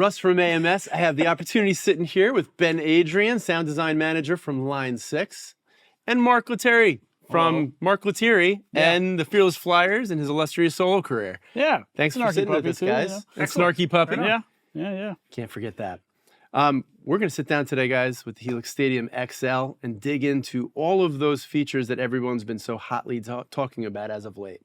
Russ from AMS. I have the opportunity sitting here with Ben Adrian, sound design manager from Line 6, and Mark Lettieri from Mark Lettieri and the Fearless Flyers and his illustrious solo career. Yeah. Thanks for sitting with us, guys. You know? And Snarky Puppy. Yeah. Can't forget that. We're going to sit down today, guys, with the Helix Stadium XL and dig into all of those features that everyone's been so hotly talking about as of late.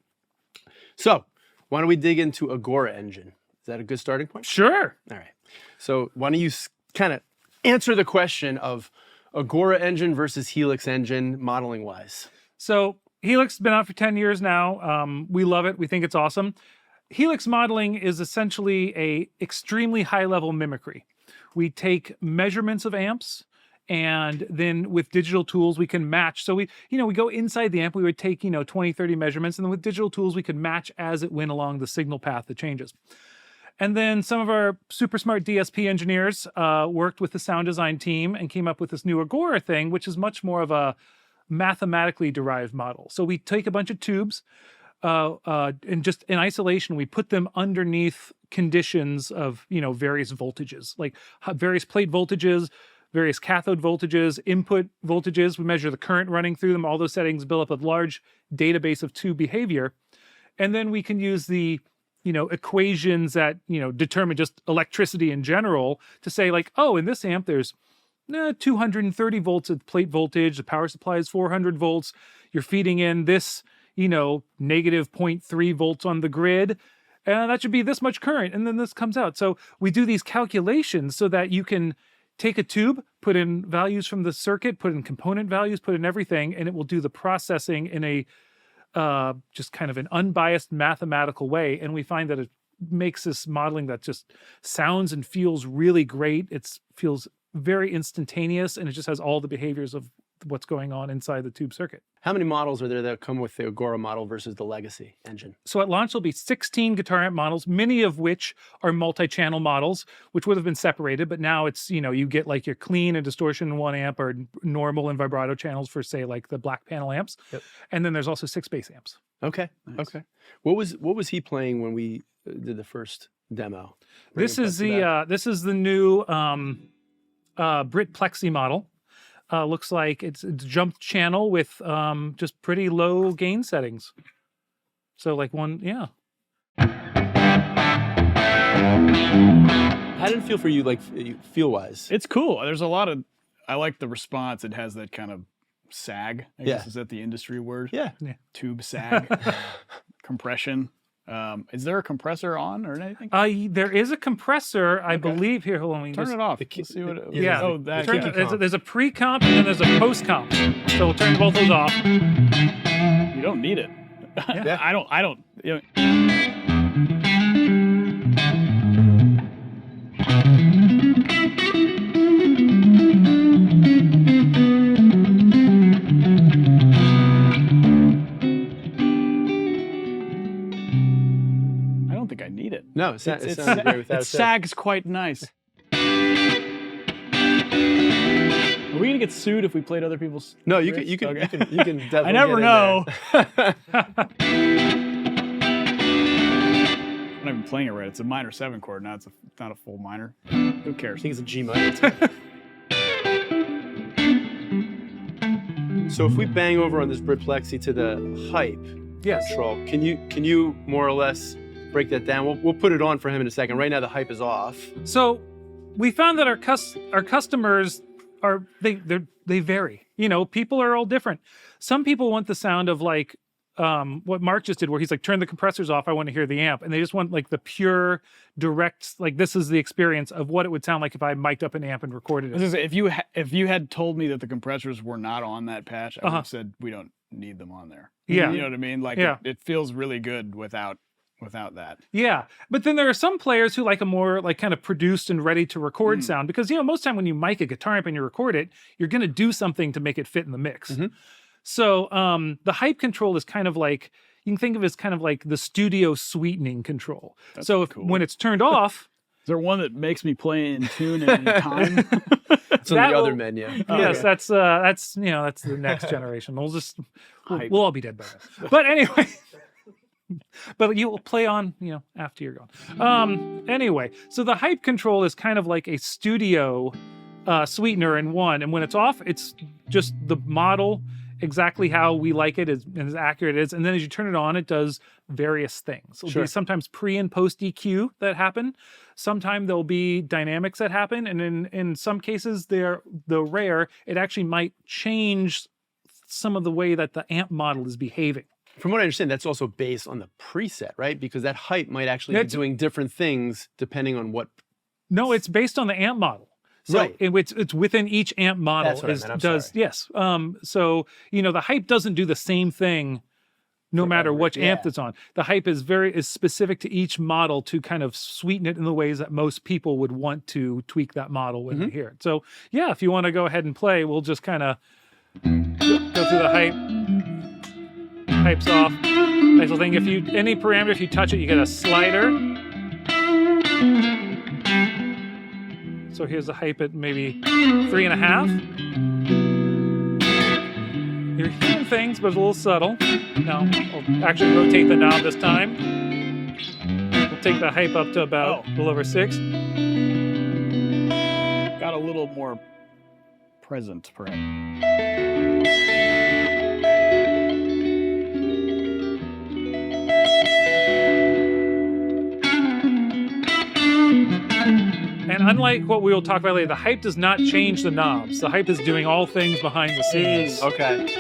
So, why don't we dig into Agoura engine? Is that a good starting point? Sure. All right. So why don't you kind of answer the question of Agoura engine versus Helix engine modeling-wise? So Helix has been out for 10 years now. We love it. We think it's awesome. Helix modeling is essentially a extremely high-level mimicry. We take measurements of amps, and then with digital tools, we can match. So we go inside the amp, we would take, 20, 30 measurements, and then with digital tools, we could match as it went along the signal path that changes. And then some of our super smart DSP engineers worked with the sound design team and came up with this new Agoura thing, which is much more of a mathematically derived model. So we take a bunch of tubes and just in isolation, we put them underneath conditions of, various voltages, like various plate voltages, various cathode voltages, input voltages. We measure the current running through them. All those settings build up a large database of tube behavior. And then we can use the equations that, determine just electricity in general to say like, oh, in this amp, there's 230 volts of plate voltage. The power supply is 400 volts. You're feeding in this, negative 0.3 volts on the grid. And that should be this much current. And then this comes out. So we do these calculations so that you can take a tube, put in values from the circuit, put in component values, put in everything, and it will do the processing in a just kind of an unbiased mathematical way. And we find that it makes this modeling that just sounds and feels really great. It feels very instantaneous, and it just has all the behaviors of what's going on inside the tube circuit. How many models are there that come with the Agoura model versus the legacy engine? So at launch, there'll be 16 guitar amp models, many of which are multi-channel models, which would have been separated, but now it's, you get like your clean and distortion in one amp or normal and vibrato channels for, say, like the black panel amps. Yep. And then there's also 6 bass amps. Okay, nice. Okay. What was he playing when we did the first demo? This is the new Brit Plexi model. Looks like it's a jumped channel with just pretty low gain settings. So like how did it feel for you, like feel-wise? It's cool. There's a lot of, I like the response. It has that kind of sag, I guess, is that the industry word? Yeah. Tube sag, compression. Is there a compressor on or anything? There is a compressor, I believe. Here, hold on. Turn it off. Let's see what there's a pre-comp and then there's a post-comp. So we'll turn both those off. You don't need it. Yeah. I don't. I need it. No, it sounds great without it. Sags quite nice. Are we gonna get sued if we played other people's? No, you can definitely. I never know. I'm not even playing it right. It's a minor 7 chord. Now it's not a full minor. Who cares? I think it's a G minor. So if we bang over on this Brit Plexi to the hype control, can you more or less break that down? We'll put it on for him in a second. Right now the hype is off. So we found that our customers they vary. People are all different. Some people want the sound of like what Mark just did, where he's like, turn the compressors off, I want to hear the amp. And they just want like the pure, direct, like this is the experience of what it would sound like if I mic'd up an amp and recorded it. If you had told me that the compressors were not on that patch, I would have said we don't need them on there. Yeah. You know what I mean? Like it feels really good without that. Yeah. But then there are some players who like a more like kind of produced and ready to record sound, because most time when you mic a guitar amp and you record it, you're going to do something to make it fit in the mix. Mm-hmm. So the hype control is kind of like, you can think of it as kind of like the studio sweetening control. That's so when it's turned off. Is there one that makes me play in tune and in time? It's on the other menu. Yes, that's the next generation. We'll all be dead by then. But anyway. But you will play on, after you're gone. Anyway, so the hype control is kind of like a studio sweetener in one. And when it's off, it's just the model exactly how we like it and as accurate it is. And then as you turn it on, it does various things. It'll be sometimes pre and post EQ that happen. Sometimes there'll be dynamics that happen. And in some cases, the rare, it actually might change some of the way that the amp model is behaving. From what I understand, that's also based on the preset, right? Because that hype might actually be doing different things depending on what. No, it's based on the amp model. So right. It's within each amp model. That's what I meant. I'm sorry. Yes. So, the hype doesn't do the same thing no matter which amp it's on. The hype is specific to each model to kind of sweeten it in the ways that most people would want to tweak that model when they hear it. So, yeah, if you want to go ahead and play, we'll just kind of go through the hype. Hype's off. Nice little thing. Any parameter, if you touch it, you get a slider. So here's the hype at maybe 3.5. You're hearing things, but it's a little subtle. Now, I'll actually rotate the knob this time. We'll take the hype up to about a little over 6. Got a little more present, perhaps. And unlike what we will talk about later, the hype does not change the knobs. The hype is doing all things behind the scenes. Okay.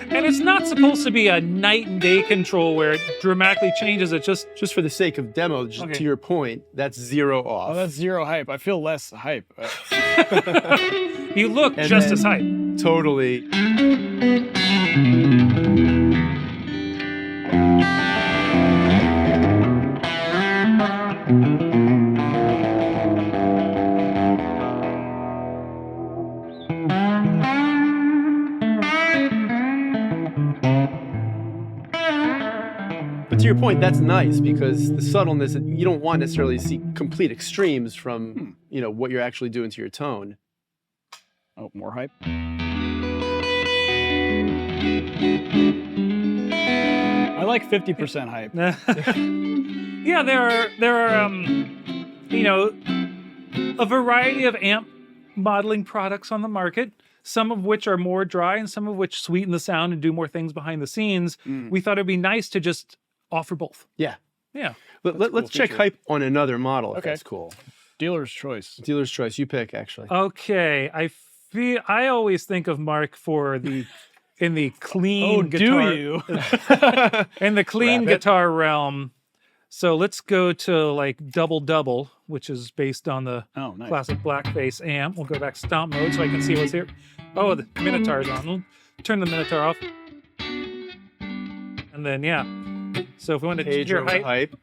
And it's not supposed to be a night and day control where it dramatically changes. It just for the sake of demo, to your point, that's 0 off. Oh, that's 0 hype. I feel less hype. You look just as hype. Totally. But to your point, that's nice because the subtleness, you don't want necessarily to see complete extremes from, what you're actually doing to your tone. Oh, more hype. I like 50% hype. Yeah, there are a variety of amp modeling products on the market, some of which are more dry and some of which sweeten the sound and do more things behind the scenes. We thought it'd be nice to just offer both. Yeah. Yeah. Let's check hype on another model if that's cool. Dealer's choice. Dealer's choice. You pick, actually. Okay. I always think of Mark for in the clean guitar. Do you? In the clean guitar realm. So let's go to like Double Double, which is based on the classic blackface amp. We'll go back stomp mode so I can see what's here. Oh, the Minotaur's on. We'll turn the Minotaur off. And then, So if we want to change your hype,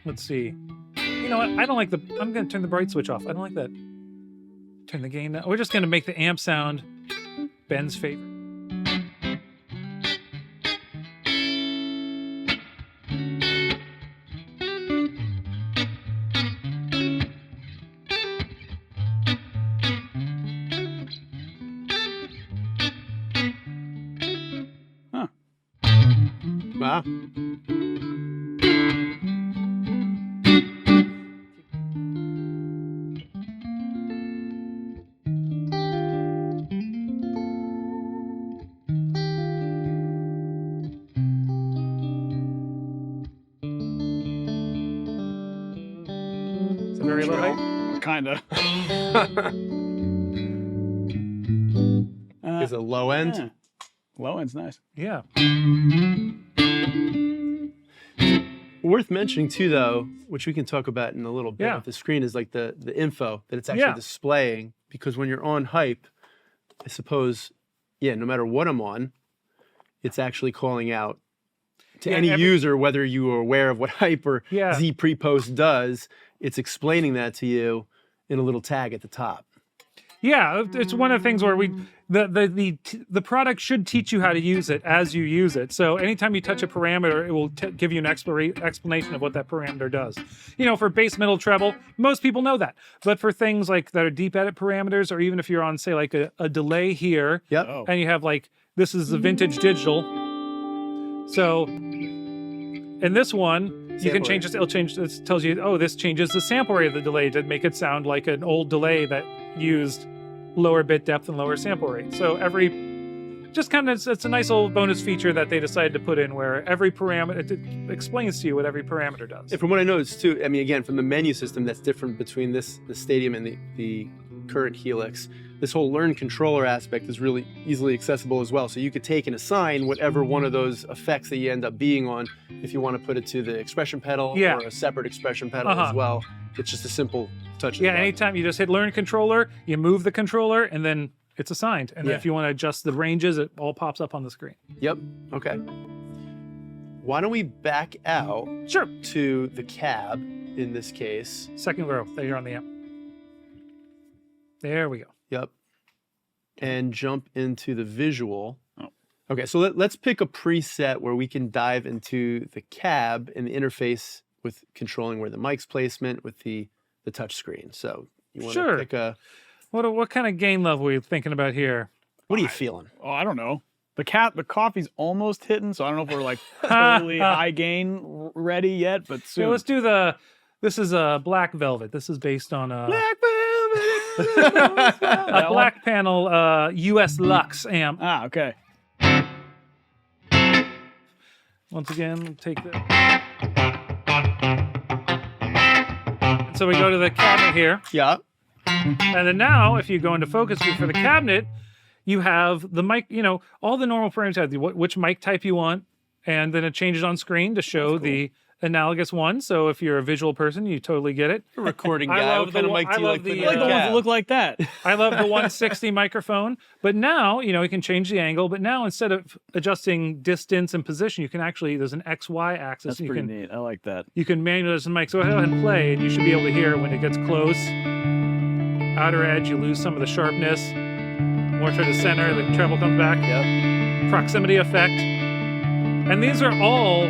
let's see. You know what? I don't like I'm going to turn the bright switch off. I don't like that. Turn the gain down. We're just going to make the amp sound Ben's favorite. Wow. It's a very low height. Kinda. Is it low end? Yeah. Low end's nice. Yeah. Worth mentioning too, though, which we can talk about in a little bit with the screen, is like the info that it's actually displaying. Because when you're on hype, I suppose, no matter what I'm on, it's actually calling out to any user, whether you are aware of what hype or Z pre-post does, it's explaining that to you in a little tag at the top. Yeah, it's one of the things where the product should teach you how to use it as you use it. So anytime you touch a parameter, it will give you an explanation of what that parameter does. You know, for bass, middle, treble, most people know that. But for things like that are deep edit parameters, or even if you're on, say, like a delay here, and you have like, this is the vintage digital, So in this one, you can change this. It'll change. It tells you, oh, this changes the sample rate of the delay to make it sound like an old delay that used lower bit depth and lower sample rate. So just kind of, it's a nice old bonus feature that they decided to put in where every parameter, it explains to you what every parameter does. And from what I noticed too, I mean, again, from the menu system, that's different between the Stadium and the current Helix. This whole learn controller aspect is really easily accessible as well. So you could take and assign whatever one of those effects that you end up being on, if you want to put it to the expression pedal or a separate expression pedal as well. It's just a simple touch. Yeah, anytime you just hit learn controller, you move the controller, and then it's assigned. And then if you want to adjust the ranges, it all pops up on the screen. Yep. Okay. Why don't we back out to the cab in this case? Second row, there you're on the amp. There we go. Yep. And jump into the visual. Oh. Okay, so let's pick a preset where we can dive into the cab and the interface with controlling where the mic's placement with the touch screen. So you want to pick a... What kind of gain level are you thinking about here? What are you feeling? Oh, I don't know. The coffee's almost hitting, so I don't know if we're like totally high gain ready yet, but soon. Yeah, let's do this is a Black Velvet. This is based on a Black Velvet! a Black Panel US Lux amp. Ah, okay. Once again, take the... So we go to the cabinet here. Yeah. And then now, if you go into focus view for the cabinet, you have the mic, all the normal parameters, which mic type you want, and then it changes on screen to show the analogous one. So if you're a visual person, you totally get it. A recording guy, what kind of mic do you like? I like the ones that look like that. I love the 160 microphone. But now, you can change the angle, but now instead of adjusting distance and position, you can actually, there's an XY axis. That's pretty neat. I like that. You can manually adjust the mic. So go ahead and play, and you should be able to hear when it gets close. Outer edge, you lose some of the sharpness. More to the center, the treble comes back. Yep. Proximity effect. And these are all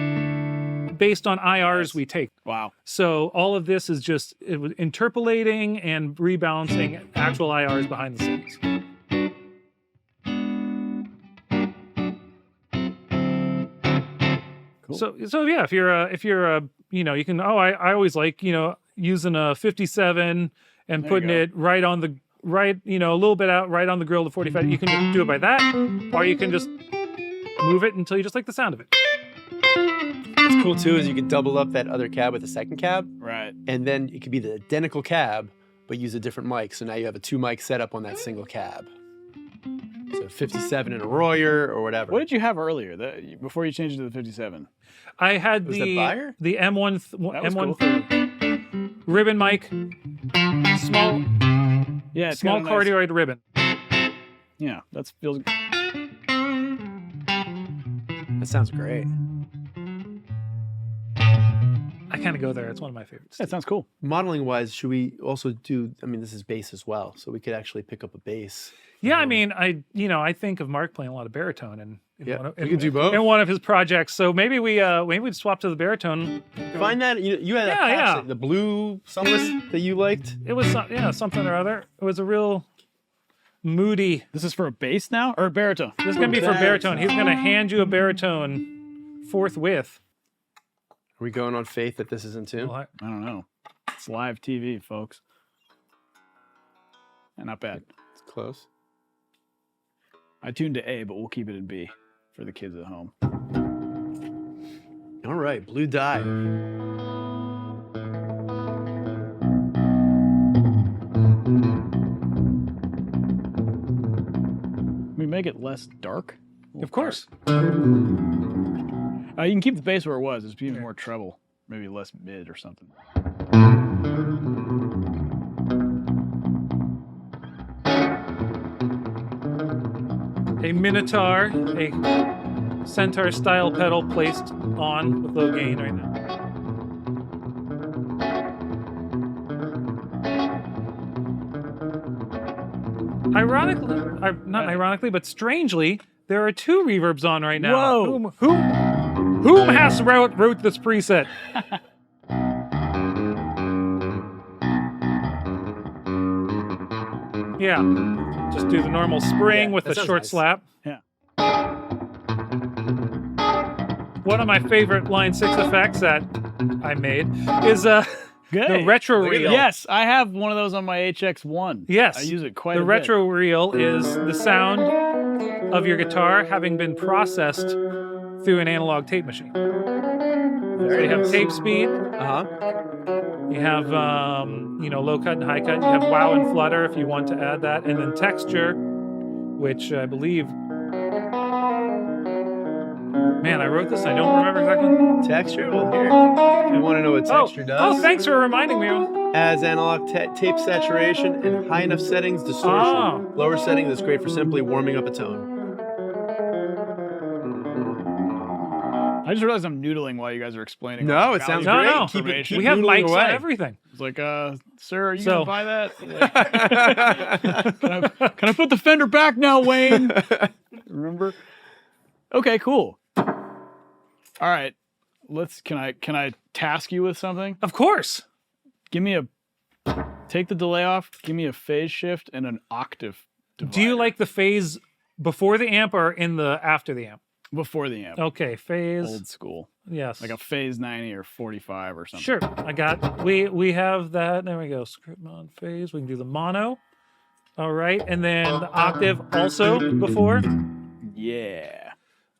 based on IRs we take. Wow. So all of this is just interpolating and rebalancing actual IRs behind the scenes. Cool. So yeah, if you're a you can I always like using a 57 and putting it right on the a little bit out right on the grill to 45. You can just do it by that, or you can just move it until you just like the sound of it. What's cool too is you can double up that other cab with a second cab. Right. And then it could be the identical cab, but use a different mic. So now you have a 2-mic setup on that single cab. So 57 in a Royer or whatever. What did you have earlier before you changed it to the 57? I had the M1 M1 ribbon mic, small small cardioid ribbon. Yeah, that feels. That sounds great. I kind of go there. It's one of my favorites. That sounds cool. Modeling wise, should we also do? I mean, this is bass as well, so we could actually pick up a bass. Yeah, I mean, I think of Mark playing a lot of baritone we can do both in one of his projects. So maybe we'd swap to the baritone. Find that you had that the blue sunless that you liked. It was something or other. It was a real moody. This is for a bass now or a baritone? This is gonna be for baritone. He's gonna hand you a baritone forthwith. Are we going on faith that this is in tune? Well, I don't know. It's live TV, folks. Not bad. It's close. I tuned to A, but we'll keep it in B for the kids at home. All right, blue dye. We make it less dark. Of course. You can keep the bass where it was. It's even more treble, maybe less mid or something. A Minotaur, a Centaur style pedal placed on with low gain right now. Not ironically, but strangely, there are 2 reverbs on right now. Whoa! Whom has wrote this preset? Yeah, just do the normal spring with a short slap. Yeah. one of my favorite Line 6 effects that I made is the retro reel. Yes, I have one of those on my HX1. Yes. I use it quite a bit. The retro reel is the sound of your guitar having been processed through an analog tape machine. So you have tape speed. You have low cut and high cut. You have wow and flutter if you want to add that, and then texture, which I believe. Man, I wrote this. I don't remember exactly. Texture? Well, here. If you want to know what texture does. Oh, thanks for reminding me. As analog tape saturation and high enough settings, distortion. Oh. Lower setting that's great for simply warming up a tone. I just realized I'm noodling while you guys are explaining. No, it sounds No, great. no. Keep We have noodling mics away. on everything. It's like, sir, are you So- gonna buy that? Like, can I put the fender back now, Wayne? Remember? Okay, cool. All right, can I task you with something? Of course. Take the delay off. Give me a phase shift and an octave divider. Do you like the phase before the amp or after the amp? before the amp? Okay, phase. Old school, Yes. like a phase 90 or 45 or something. Sure. I got. We have that. There we go. Script mod phase. We can do the mono. All right, and then the octave also before. Yeah.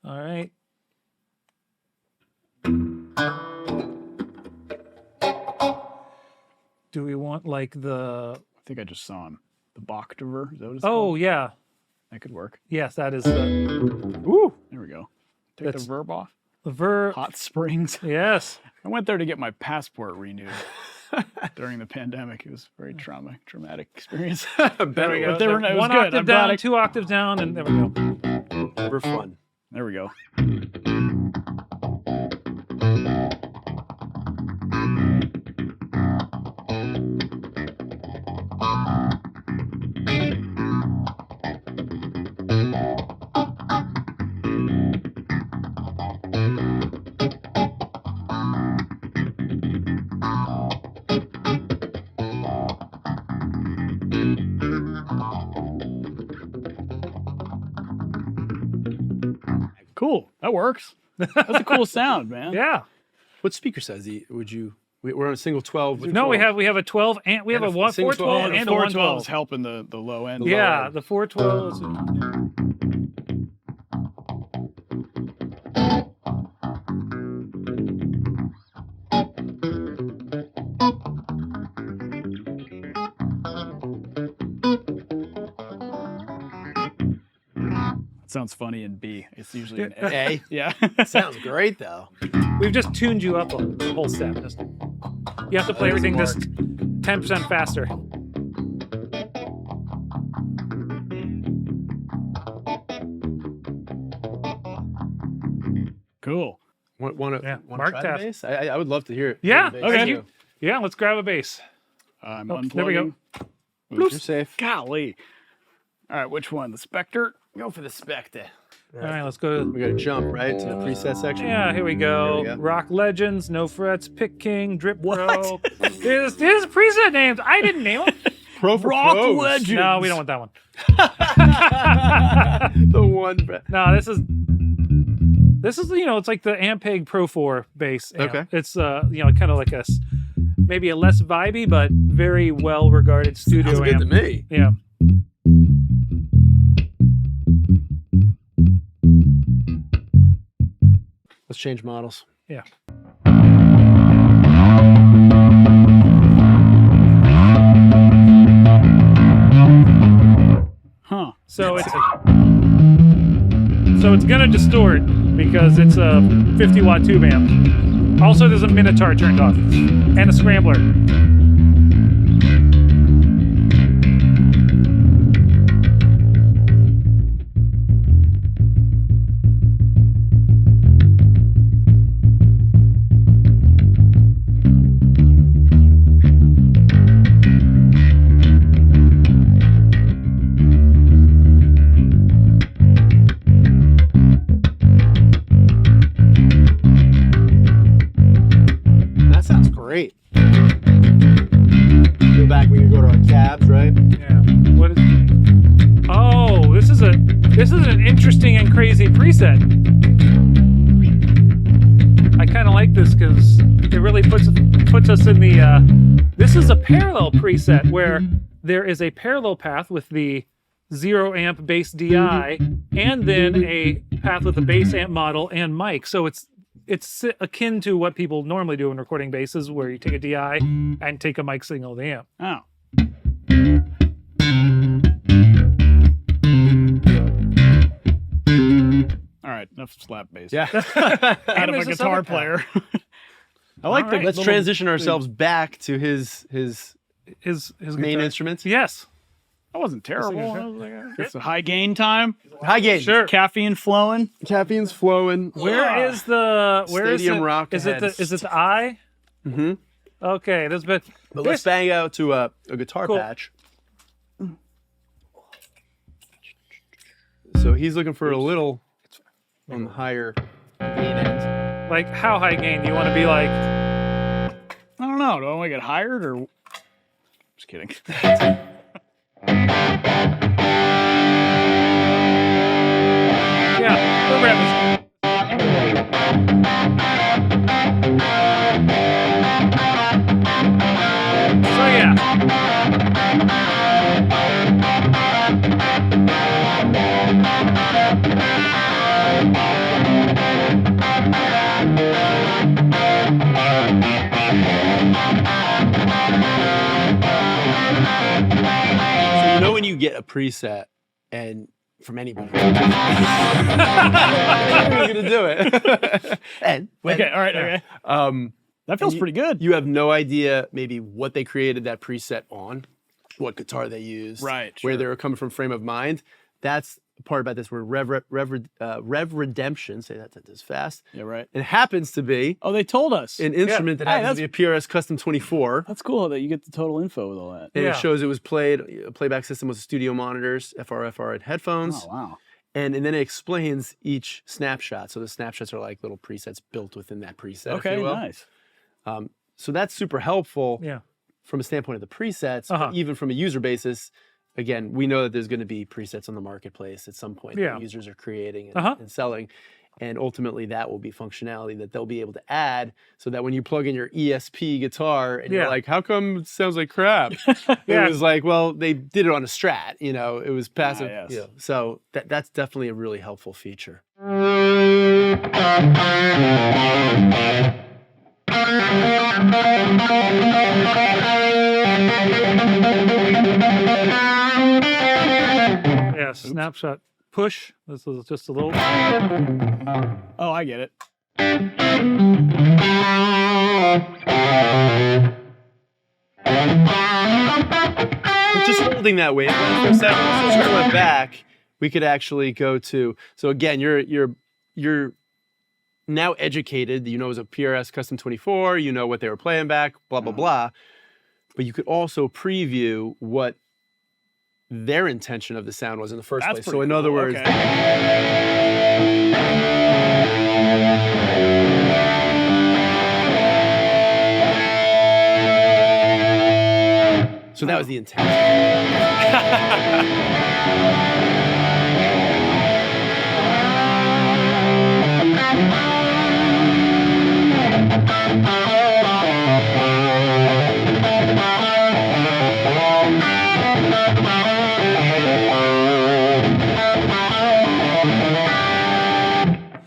All right. Do we want like the? I think I just saw him. The Bachtiver. Is that what it's Oh called? yeah. That could work. Yes, that is the. Woo! There we go. Take That's- the verb off. The verb. Hot Springs. Yes. I went there to get my passport renewed during the pandemic. It was a very traumatic experience. There we go. But they were- it was One good. octave I'm glad down, I- 2 octaves down, and there we go. Never fun. There we go. Cool. That works. That's a cool sound, man. Yeah. What speaker size would you? We're on a single 12. No, we have a 12 and we have And a a single 412 12 and a 412 112. is helping the low end. Yeah, end. the 412 is. Sounds funny in B. It's usually an A. A. Yeah. Sounds great though. We've just tuned you up a whole step. You have to play everything just 10% faster. Cool. Want to Yeah, want Mark to try the Taft. bass? I would love to hear it. Yeah, Hear the bass, okay. too. Yeah, let's grab a bass. I'm Oh, unplugging. there we go. You're safe. Golly. All right, which one? The Spectre? Go for the Spectre. All right, let's go. We got to jump right to the preset section. Yeah, here we go. There we go. Rock Legends, No Frets, Pick King, Drip Pro. There's preset names. I didn't name them. Pro for Rock pros. Legends. No, we don't want that one. The one. No, this is it's like the Ampeg Pro 4 bass amp. Okay. It's kind of like maybe a less vibey but very well regarded studio Sounds good amp. to me. Yeah. Let's change models. Yeah. Huh. So it's gonna distort because it's a 50-watt tube amp. Also, there's a Minotaur turned off and a scrambler. That sounds great. Go back. We can go to our cabs, right? Yeah. What is? Oh, this is an interesting and crazy preset. kind of like this because it really puts us in the. This is a parallel preset where there is a parallel path with the 0 amp bass DI, and then a path with a bass amp model and mic. So it's akin to what people normally do in recording basses, where you take a DI and take a mic signal of the amp. Oh. All right, enough slap bass. Yeah. Out of a there's this guitar other path. player. I like All the right. Let's transition ourselves back to his His main guitar. instruments. Yes. That wasn't terrible. Sure. I was like, it's a high gain time. High gain. Sure. Caffeine flowing. Caffeine's flowing. Where is the Stadium rock Is it ahead. the I? Mm-hmm. Okay, there's been. But let's bang out to a guitar Cool. patch. So he's looking for a little on the higher gain end. Like how high gain? You want to be like? I don't know. Do I want to get hired or? Just kidding. Yeah, the rev is. So yeah. So you know when you get a preset and from anybody, you're gonna do it. and Okay. All right. Okay. That feels pretty good. You have no idea maybe what they created that preset on, what guitar they used, Right, where sure. they were coming from, frame of mind. That's the part about this where Revv Redemption, say that sentence fast. Yeah. Right. It happens to be Oh, they told us. an instrument that Hey, happens to be a PRS Custom 24. That's cool that you get the total info with all that. And Yeah. it shows it was played, a playback system with studio monitors, FR, and headphones. Oh wow. And then it explains each snapshot. So the snapshots are like little presets built within that preset, if Okay. you will. Nice. So that's super helpful Yeah. from a standpoint of the presets, Uh-huh. but even from a user basis. Again, we know that there's going to be presets on the marketplace at some point Yeah. that users are creating and, Uh-huh. and selling. And ultimately, that will be functionality that they'll be able to add so that when you plug in your ESP guitar and Yeah. you're like, how come it sounds like crap? Yeah. It was like, well, they did it on a Strat, it was passive. yes. So that's definitely a really helpful feature. Yeah. Snapshot push. This is just a little. Oh, I get it. But just holding that wave for a second, since we went back, we could actually go to. So again, you're now educated. You know, it was a PRS Custom 24. You know what they were playing back. Blah blah blah. But you could also preview what their intention of the sound was in the first That's place. So pretty in other cool. words, Okay. so that was the intent.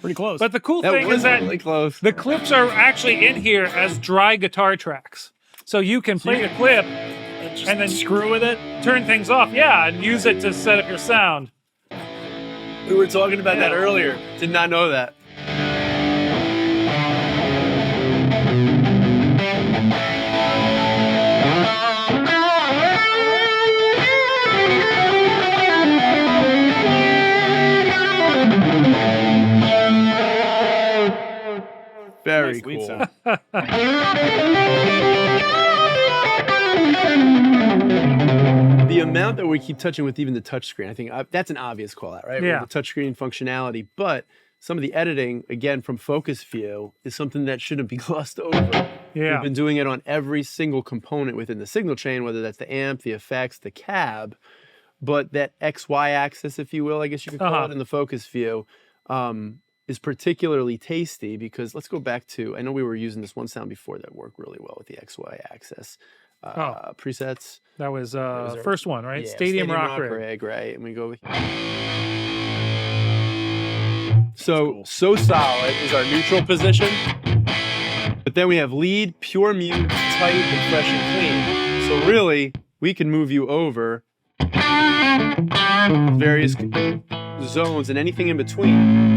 Pretty close. But the cool That thing was is that really close. the clips are actually in here as dry guitar tracks. So you can play the clip and then screw with it. turn things off. Yeah, and use it to set up your sound. We were talking about that Yeah. earlier. Did not know that. Very Nice lead cool. sound. The amount that we keep touching with even the touchscreen, I think that's an obvious call out, right? Yeah. With the touchscreen functionality, but some of the editing, again, from focus view, is something that shouldn't be glossed over. Yeah. We've been doing it on every single component within the signal chain, whether that's the amp, the effects, the cab, but that XY axis, if you will, I guess you could call Uh-huh. it in the focus view, is particularly tasty because let's go back to, I know we were using this one sound before that worked really well with the XY axis presets. That was our first one, right? Yeah, Stadium Rock Rig, right? And we go. So solid is our neutral position, but then we have lead, pure mute, tight, and fresh and clean. So really, we can move you over various zones and anything in between.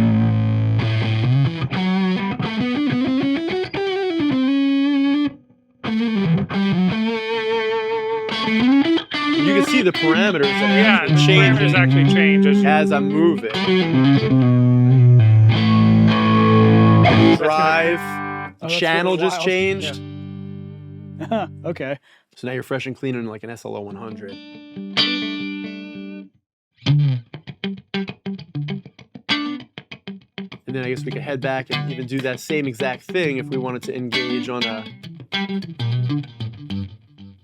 You can see the parameters that the parameters actually change as I'm moving. Drive, channel just changed. Yeah. Okay. So now you're fresh and clean in like an SLO 100. And then I guess we could head back and even do that same exact thing if we wanted to engage on a...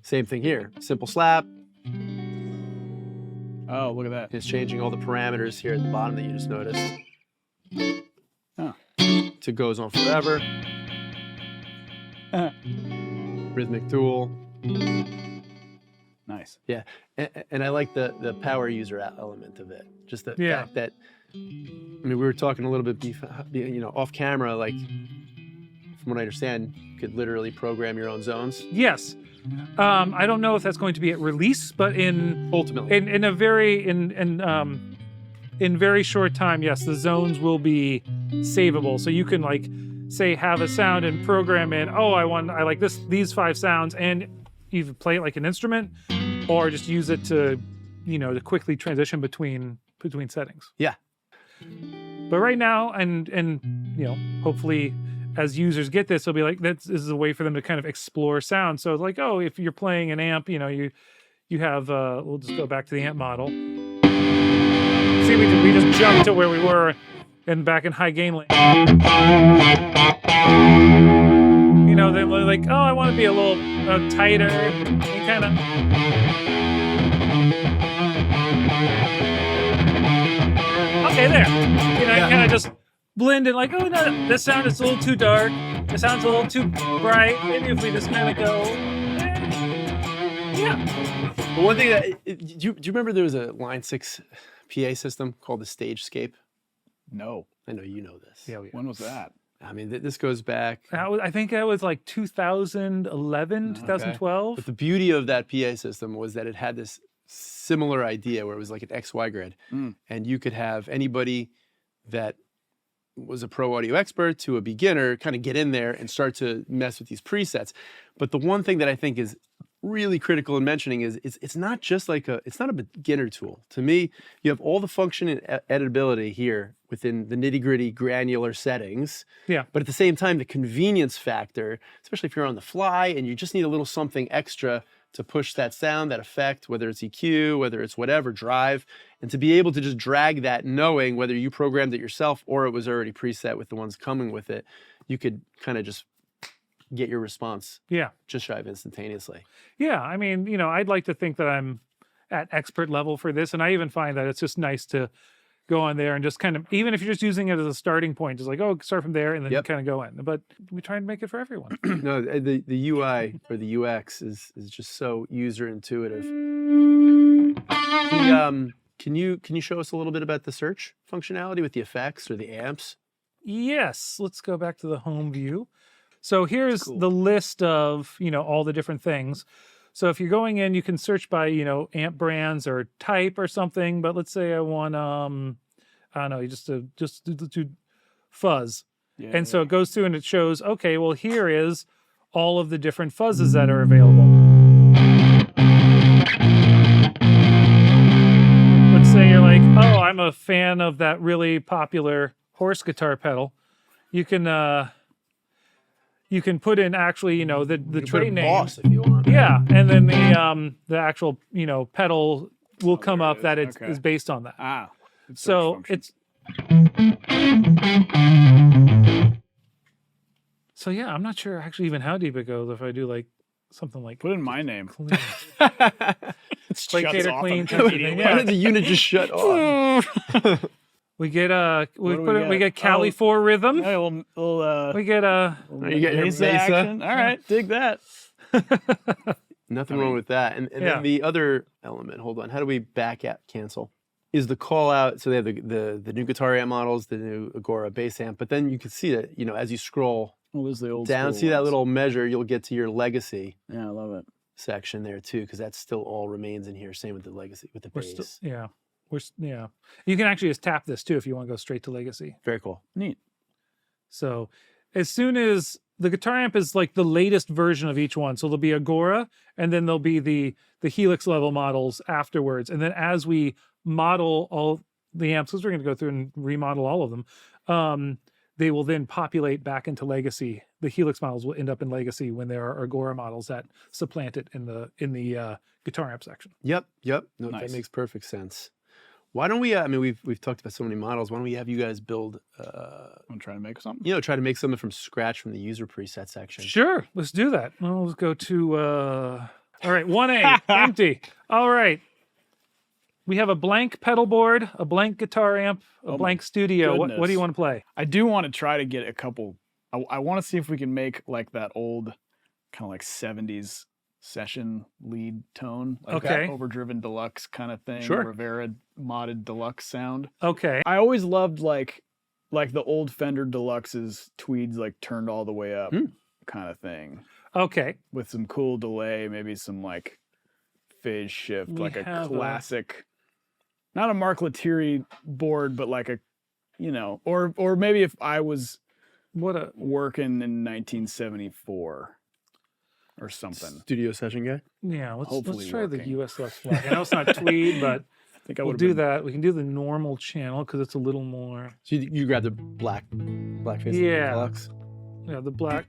Same thing here. Simple slap. Oh, look at that. It's changing all the parameters here at the bottom that you just noticed. Oh. To goes on forever. Rhythmic tool. Nice. Yeah, and I like the power user element of it. Just the fact that, I mean, we were talking a little bit, off camera, like, from what I understand, you could literally program your own zones. Yes. I don't know if that's going to be at release, but ultimately in a very in very short time, yes, the zones will be savable. So you can like say have a sound and program in, I like these 5 sounds, and either play it like an instrument or just use it to to quickly transition between settings. Yeah. But right now, and hopefully as users get this, they'll be like, this is a way for them to kind of explore sound. So it's like, if you're playing an amp, you have, we'll just go back to the amp model. See, we just jumped to where we were and back in high gain lane. They're like, I want to be a little tighter. And kind of. Okay, there. Kind of just blend in, like, no, this sound is a little too dark. This sound's a little too bright. Maybe if we just kind of go, yeah. But one thing that, do you remember there was a Line 6 PA system called the Stagescape? No. I know you know this. Yeah. When was that? I mean, this goes back. I think that was like 2011, 2012. But the beauty of that PA system was that it had this similar idea where it was like an XY grid. And you could have anybody that was a pro audio expert to a beginner kind of get in there and start to mess with these presets. But the one thing that I think is really critical in mentioning is it's not just like it's not a beginner tool. To me, you have all the function and editability here within the nitty-gritty granular settings. Yeah. But at the same time, the convenience factor, especially if you're on the fly and you just need a little something extra to push that sound, that effect, whether it's EQ, whether it's whatever, drive, and to be able to just drag that knowing whether you programmed it yourself or it was already preset with the ones coming with it, you could kind of just get your response just shy of instantaneously. Yeah, I mean, I'd like to think that I'm at expert level for this, and I even find that it's just nice to go on there and just kind of, even if you're just using it as a starting point, just like, start from there and then kind of go in. But we try and make it for everyone. No, the UI or the UX is just so user intuitive. Can you show us a little bit about the search functionality with the effects or the amps? Yes, let's go back to the home view. So here's the list of, all the different things. So if you're going in, you can search by, amp brands or type or something. But let's say I want, I don't know, just do fuzz. Yeah, and so it goes through and it shows, okay, well, here is all of the different fuzzes that are available. Let's say you're like, I'm a fan of that really popular horse guitar pedal. You can put in actually, the trade name. Boss if you want. Yeah, and then the actual, pedal will come up that it is based on that. So yeah, I'm not sure actually even how deep it goes if I do like something like put in my name. Clean. Placator clean. Why did the unit just shut off? We get What do we we get? get Cali 4 rhythm. Yeah, we'll We get You get your Mesa Mesa. action. All right, dig that. Nothing wrong with that. And Yeah. then the other element, hold on, how do we back out cancel? Is the call out, so they have the new guitar amp models, the new Agoura bass amp, but then you can see that, as you scroll Well, there's the old down, school see that ones. little measure, you'll get to your legacy Yeah, I love it. section there too, because that still all remains in here. Same with the legacy, with the We're bass. still, yeah. Yeah. You can actually just tap this too if you want to go straight to legacy. Very cool. Neat. So as soon as the guitar amp is like the latest version of each one, so there'll be Agoura, and then there'll be the Helix level models afterwards. And then as we model all the amps, because we're going to go through and remodel all of them, they will then populate back into legacy. The Helix models will end up in legacy when there are Agoura models that supplant it in the guitar amp section. Yep. No, Nice. that makes perfect sense. Why don't we? I mean, we've talked about so many models. Why don't we have you guys build? I'm trying to make something. Try to make something from scratch from the user preset section. Sure, let's do that. Well, let's go to all right, 1A, empty. All right. We have a blank pedal board, a blank guitar amp, a blank studio. What do goodness. you want to play? I do want to try to get a couple. I want to see if we can make like that old kind of like 70s session lead tone, like Okay. that overdriven deluxe kind of thing. Sure. Rivera modded deluxe sound. Okay. I always loved like the old Fender Deluxes, tweeds like turned all the way up kind of thing, Okay. with some cool delay, maybe some like phase shift, We like a have a- classic, not a Mark Lettieri board, but like a, or maybe if I was What a working in 1974 or something. Studio session guy. yeah. Let's Hopefully try the working. USX flag. I know it's not tweed, but I think I we'll would do that. We can do the normal channel because it's a little more. So you grab the blackface Yeah. deluxe. Yeah, the black.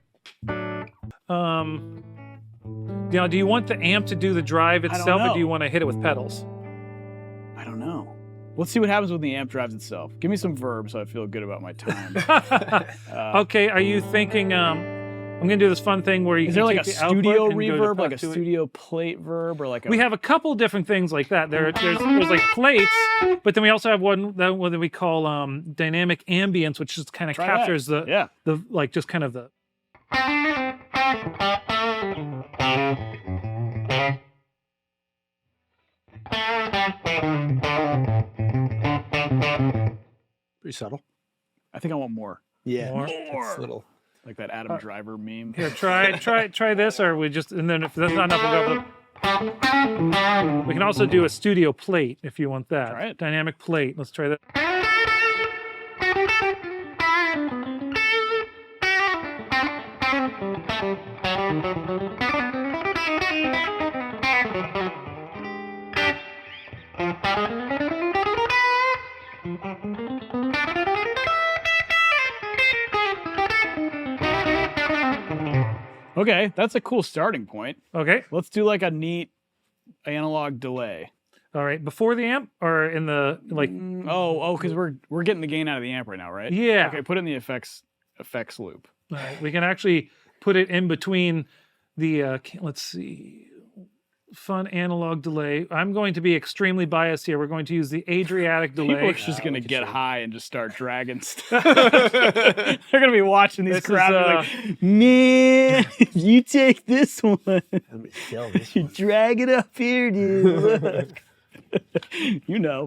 Now, do you want the amp to do the drive don't itself, or know. do you want to hit it with pedals? I don't know. Let's see what happens when the amp drives itself. Give me some verbs so I feel good about my time. Okay, are you thinking? I'm gonna do this fun thing where you Is can there like a take the output studio and go to reverb, like a talk to it. studio plate verb, or like a We have a couple different things like that. There's like plates, but then we also have one that we call dynamic ambience, which just kind of Try that. captures Yeah. the like just kind of the. Pretty subtle. I think I want more. Yeah. More. It's little. Like that Adam Driver meme. Here, try this, or we just, and then if that's not enough, we'll go. We can also do a studio plate if you want that. Try it. Dynamic plate. Let's try that. Okay, that's a cool starting point. Okay. Let's do like a neat analog delay. All right. Before the amp, or in the like. Because we're getting the gain out of the amp right now, right? Yeah. Okay, put it in the effects loop. All right, we can actually put it in between the. Let's see. Fun analog delay. I'm going to be extremely biased here. We're going to use the Adriatic delay. People are just gonna get high and just start dragging stuff. They're gonna be watching these This is, crowds like, man, if you take this one, Let me sell this you one. drag it up here, dude. Look.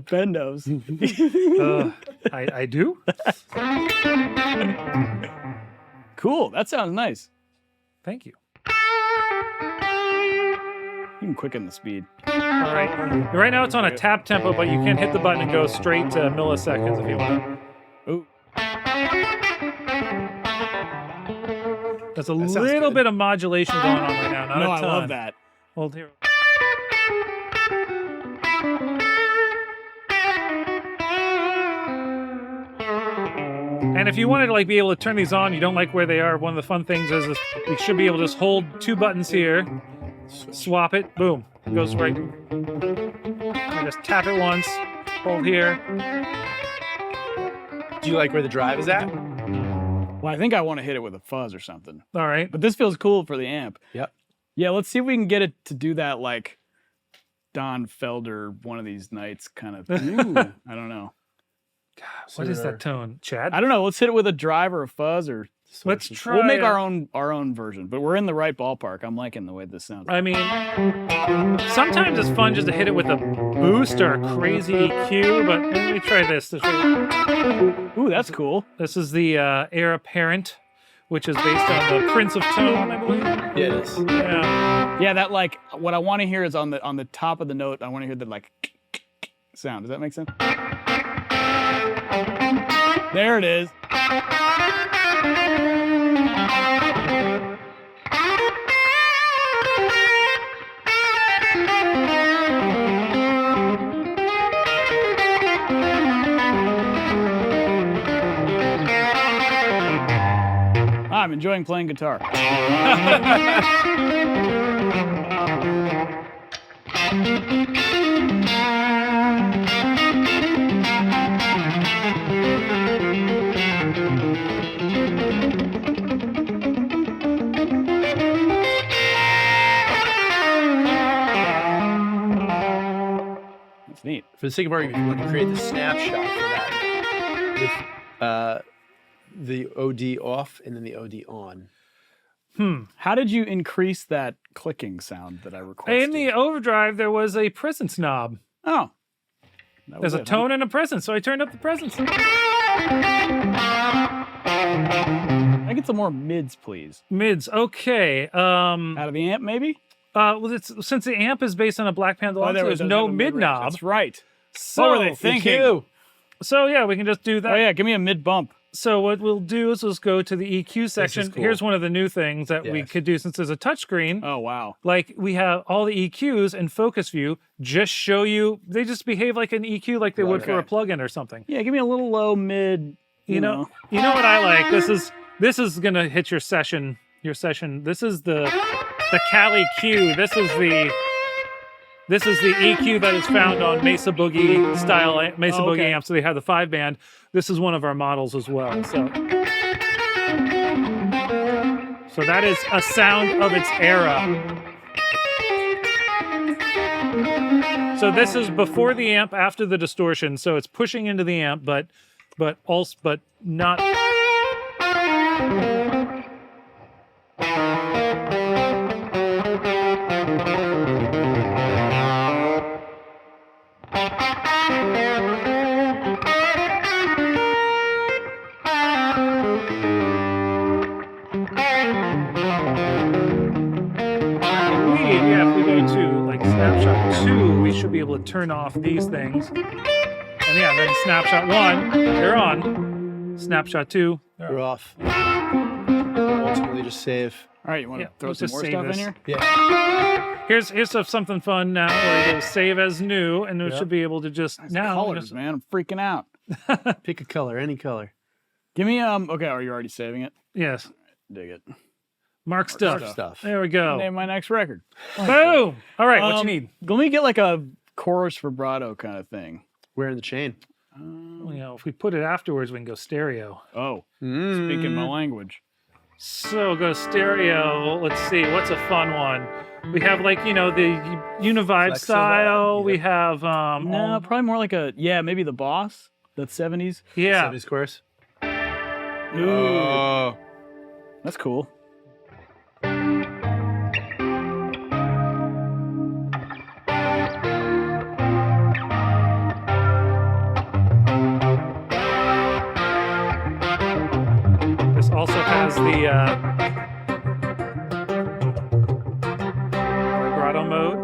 Ben knows. I do. Cool. That sounds nice. Thank you. You can quicken the speed. All right. Right now it's on a tap tempo, but you can hit the button and go straight to milliseconds if you want. Ooh. There's a sounds little good. bit of modulation going on right now. Not No, a I ton. love that. Hold here. And if you wanted to like be able to turn these on, you don't like where they are. One of the fun things is you should be able to just hold two buttons here, swap it, boom, it goes right. And just tap it once, hold here. Do you like where the drive is at? Well, I think I want to hit it with a fuzz or something. All right. But this feels cool for the amp. Yep. Yeah, let's see if we can get it to do that like Don Felder one of these nights kind of. I don't know. What is that tone, Chad? I don't know. Let's hit it with a drive or a fuzz or. Let's try. We'll make our own version, but we're in the right ballpark. I'm liking the way this sounds. I mean, sometimes it's fun just to hit it with a boost or a crazy EQ, but let me try this. Ooh, that's cool. This is the Heir Apparent, which is based on the Prince of Tone, I believe. Yeah, it is. Yeah. Yeah, that like what I want to hear is on the top of the note. I want to hear the like sound. Does that make sense? There it is. I'm enjoying playing guitar. That's neat. For the sake of argument, if you want to create the snapshot for that with the OD off and then the OD on. How did you increase that clicking sound that I requested? In the overdrive, there was a presence knob. Oh. There's a tone and a presence, so I turned up the presence. I get some more mids, please. Mids, okay. Out of the amp, maybe? Well, since the amp is based on a Black Panther, there's no mid knob. That's right. So, What were they thinking? So yeah, we can just do that. Oh yeah, give me a mid bump. So what we'll do is let's go to the EQ section. cool. Here's one of the new things that we Yes. could do since there's a touchscreen. Oh wow. Like we have all the EQs in focus view, just show you, they just behave like an EQ like they would for a plugin or something. Yeah, give me a little low mid. You know what I like? This is gonna hit your session. This is the Cali Q. This is the EQ that is found on Mesa Boogie style Boogie amps. So they have the 5-band. This is one of our models as well. So that is a sound of its era. So this is before the amp, after the distortion. So it's pushing into the amp, but not. If we go to like snapshot 2, we should be able to turn off these things. And yeah, then snapshot 1, they're on. Snapshot 2, They're off. Ultimately, just save. All right, you want to throw let's some just more save stuff this. in here? Yeah. Here's something fun now where you go save as new, and we should be able to just Colors, man. I'm freaking out. Pick a color, any color. Give me okay. Are you already saving it? Yes. Dig it. Mark stuff. Stuff. There we go. Name my next record. Boom! All right, what you need? Let me get like a chorus vibrato kind of thing. Where in the chain? Well, if we put it afterwards, we can go stereo. Oh, speaking my language. So go stereo. Let's see, what's a fun one? We have like, the Univibe Flexo style. vibe, We yep. have No, probably more like maybe the Boss. That 70s. yeah. 70s chorus. Ooh, Oh. that's cool. This also has the vibrato mode.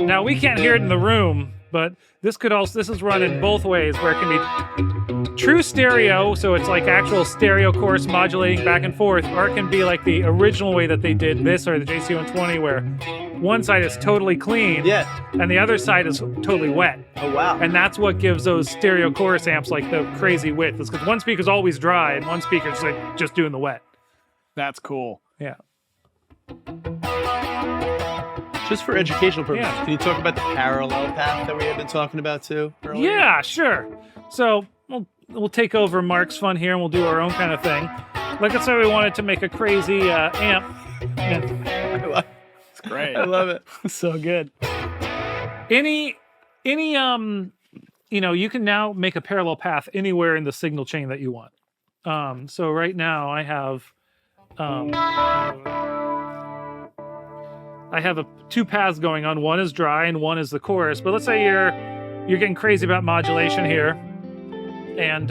Now we can't hear it in the room, but this is run in both ways, where it can be true stereo, so it's like actual stereo chorus modulating back and forth, or it can be like the original way that they did this or the JC120, where one side is totally clean, Yeah. and the other side is totally wet. Oh, wow. And that's what gives those stereo chorus amps like the crazy width. It's because one speaker's always dry and one speaker's like just doing the wet. That's cool. Yeah. Just for educational purposes, Yeah. can you talk about the parallel path that we have been talking about too? Earlier? Yeah, sure. So we'll take over Mark's fun here and we'll do our own kind of thing. Like let's say we wanted to make a crazy amp. It's great. I love it. So good. Any you can now make a parallel path anywhere in the signal chain that you want. So right now I have two paths going on. One is dry and one is the chorus. But let's say you're getting crazy about modulation here, and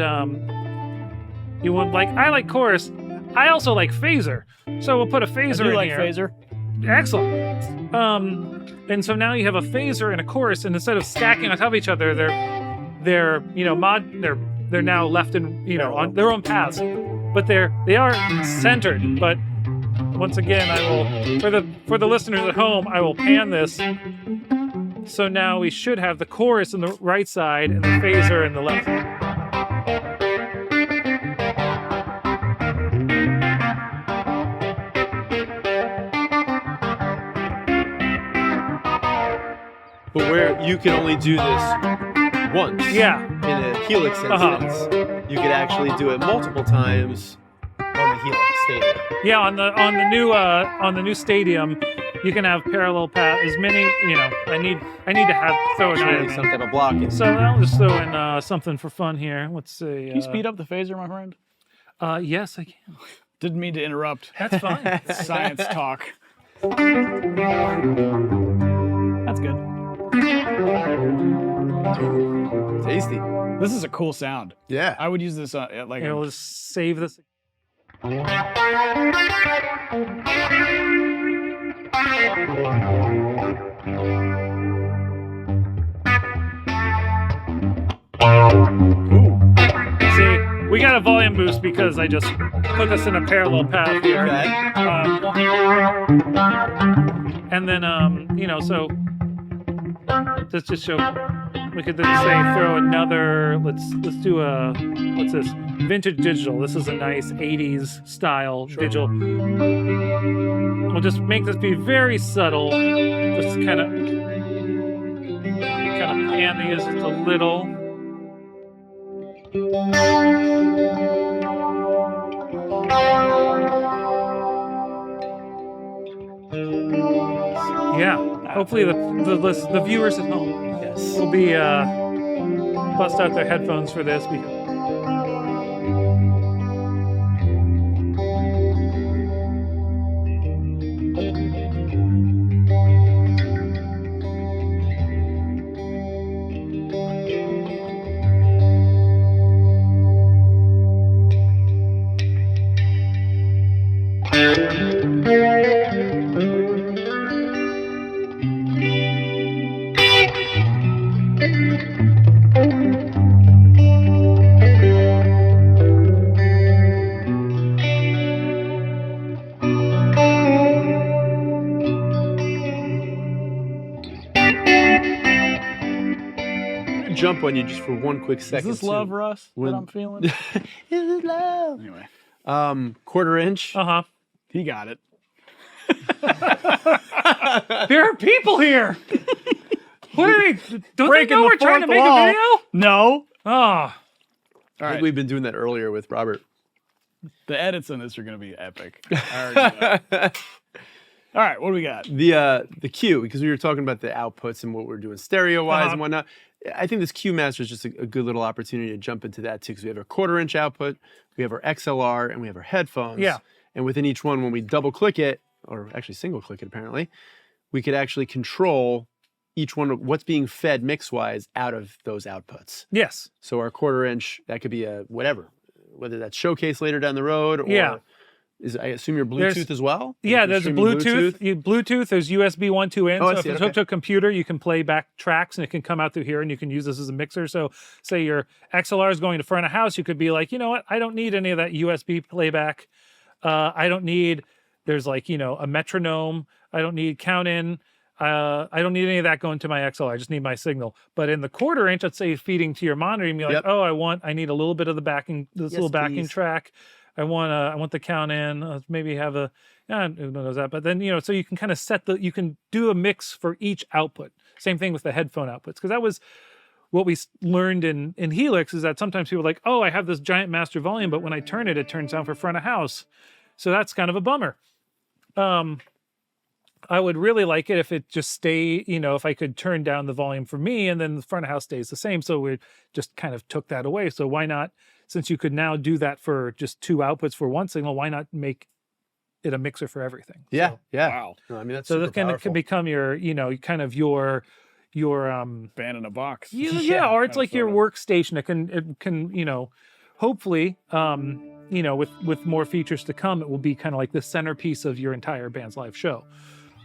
you want I like chorus. I also like phaser, so we'll put a phaser in like here. phaser. Excellent. And so now you have a phaser and a chorus, and instead of stacking on top of each other, they're now left in on their own paths, but they are centered. But once again, I will for the listeners at home, I will pan this. So now we should have the chorus on the right side and the phaser in the left. But where you can only do this once. Yeah. In a Helix instance, you could actually do it multiple times on the Helix Stadium. Yeah, on the new stadium, you can have parallel path as many. I need to throw Really in something to block it. So I'll just throw in something for fun here. Let's see. Can you speed up the phaser, my friend? Yes, I can. Didn't mean to interrupt. That's fine. Science talk. That's good. Tasty. This is a cool sound. Yeah. I would use this like. Here, we'll just save this. See, we got a volume boost because I just put this in a parallel path here. Okay. And then, so let's just show. We could then say throw another. Let's do what's this? Vintage digital. This is a nice 80s style digital. We'll just make this be very subtle. Just kind of pan these just a little. Yeah. Hopefully the viewers at home will be bust out their headphones for this. Jump on you just for one quick second. Is this love, Russ? What I'm feeling? Is it love? Anyway, 1/4 inch. he got it. There are people here. What are they? Don't Breaking they know the we're trying to fourth make wall. a video? No. Oh, I All think right. we've been doing that earlier with Robert. The edits on this are going to be epic. I already know. All right, what do we got? The Q, because we were talking about the outputs and what we're doing stereo-wise and whatnot. I think this Q Master is just a good little opportunity to jump into that too, because we have our 1/4 inch output, we have our XLR, and we have our headphones. Yeah. And within each one, when we double click it, or actually single click it apparently, we could actually control each one of what's being fed mix-wise out of those outputs. yes. So our 1/4 inch, that could be a whatever, whether that's showcase later down the road, or I assume your Bluetooth as well? Yeah, Like there's a streaming Bluetooth. There's USB 1, 2 in. Oh, I So if see, it's okay. hooked to a computer, you can play back tracks and it can come out through here and you can use this as a mixer. So say your XLR is going to front of house, you could be like, you know what? I don't need any of that USB playback. I don't need, there's like, a metronome. I don't need count in. I don't need any of that going to my XLR. I just need my signal. But in the 1/4 inch, let's say feeding to your monitor, you'd be like, I need a little bit of the backing, this little backing track. I want the count in. Maybe have who knows that. But then so you can kind of you can do a mix for each output. Same thing with the headphone outputs, because that was what we learned in Helix is that sometimes people are like, oh, I have this giant master volume, but when I turn it, it turns down for front of house. So that's kind of a bummer. I would really like it if it just stay, if I could turn down the volume for me and then the front of house stays the same. So we just kind of took that away. So why not, since you could now do that for just 2 outputs for one signal, why not make it a mixer for everything? Yeah, So, yeah. Wow. No, I mean, that's so super that can powerful. become your, kind of your Band in a box. yeah, or it's like your sort workstation. It can, hopefully, with more features to come, it will be kind of like the centerpiece of your entire band's live show.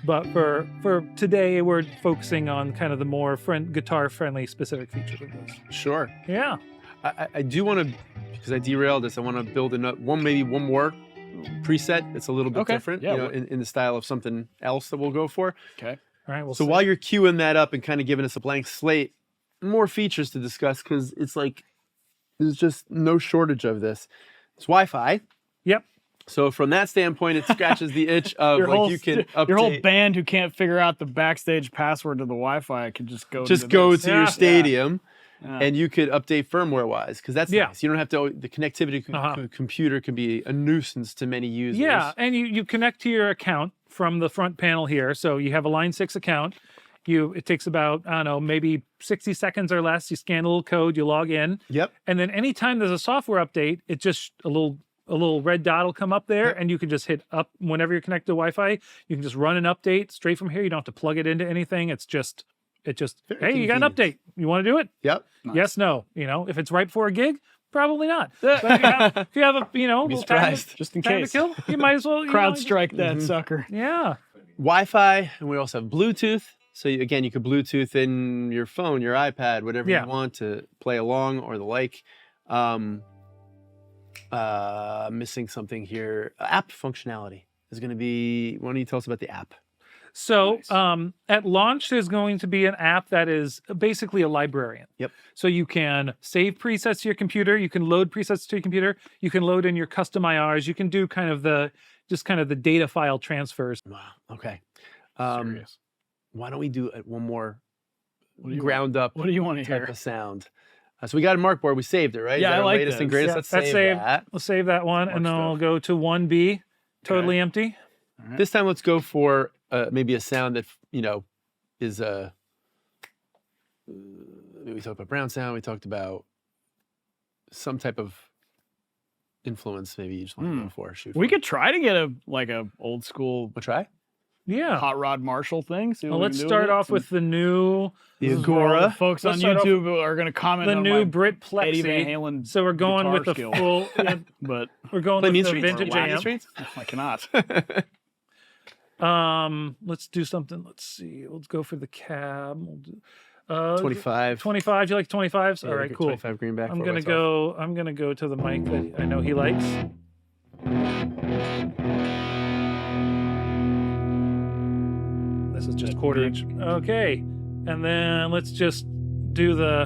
But for today, we're focusing on kind of the more guitar-friendly specific features of this. Sure. Yeah. I do want to, because I derailed this, I want to build maybe one more preset that's a little bit Okay, different, yeah, in the style of something else that we'll go for. Okay. All right. Well, So while you're queuing that up and kind of giving us a blank slate, more features to discuss, because it's like there's just no shortage of this. It's Wi-Fi. Yep. So from that standpoint, it scratches the itch of you can update. Your whole band who can't figure out the backstage password to the Wi-Fi can just go. Just to go this. to your stadium. Yeah. And you could update firmware-wise, because that's Yeah. nice. You don't have to. The connectivity to the computer can be a nuisance to many users. Yeah, and you connect to your account from the front panel here. So you have a Line 6 account. It takes about, I don't know, maybe 60 seconds or less. You scan a little code, you log in. Yep. And then anytime there's a software update, it just a little red dot will come up there, and you can just hit up whenever you're connected to Wi-Fi. You can just run an update straight from here. You don't have to plug it into anything. It just Very hey, you got an convenient. update. You want to do it? Yep. Nice. Yes, no. If it's right before a gig, probably not. But if you have a little time surprised. Just in to case. kill, you might as well Crowd strike that sucker. Yeah. Wi-Fi, and we also have Bluetooth. So you could Bluetooth in your phone, your iPad, whatever Yeah. you want to play along or the like. Missing something here. App functionality is going to be. Why don't you tell us about the app? So Nice. at launch, there's going to be an app that is basically a librarian. Yep. So you can save presets to your computer. You can load presets to your computer. You can load in your custom IRs. You can do kind of the data file transfers. Wow. Okay. Serious. Why don't we do one more What do you ground up What do you want to type hear? of sound? So we got a Mark board. We saved it, right? Yeah, Is that I our like latest and this. greatest. Yeah, Let's that's save saved. that. We'll save that one, Mark and then stuff. we'll go to 1B, totally empty. This time, let's go for maybe a sound that is we talked about brown sound. We talked about some type of influence. Maybe you just want to go for. Shoot. We for. could try to get a old school We'll try Yeah. hot rod Marshall thing. See Well, what we let's can do start with it. off with the new the This is where all the Agoura. folks Let's on start off YouTube are going to comment the on new my Brit Eddie Van Plexi. Halen. So we're going with the guitar skill. full. Yeah, But we're going Play with Mean the Streets. vintage Mean amp. Streets? I cannot. Let's do something. Let's see. Let's go for the cab. We'll do, 25. 25. You like 25s? Yeah, All we right, could cool. 25 greenback. I'm 4 gonna by 12. go. I'm gonna go to the mic that I know he likes. This is just quarter inch. Okay, and then let's just do the.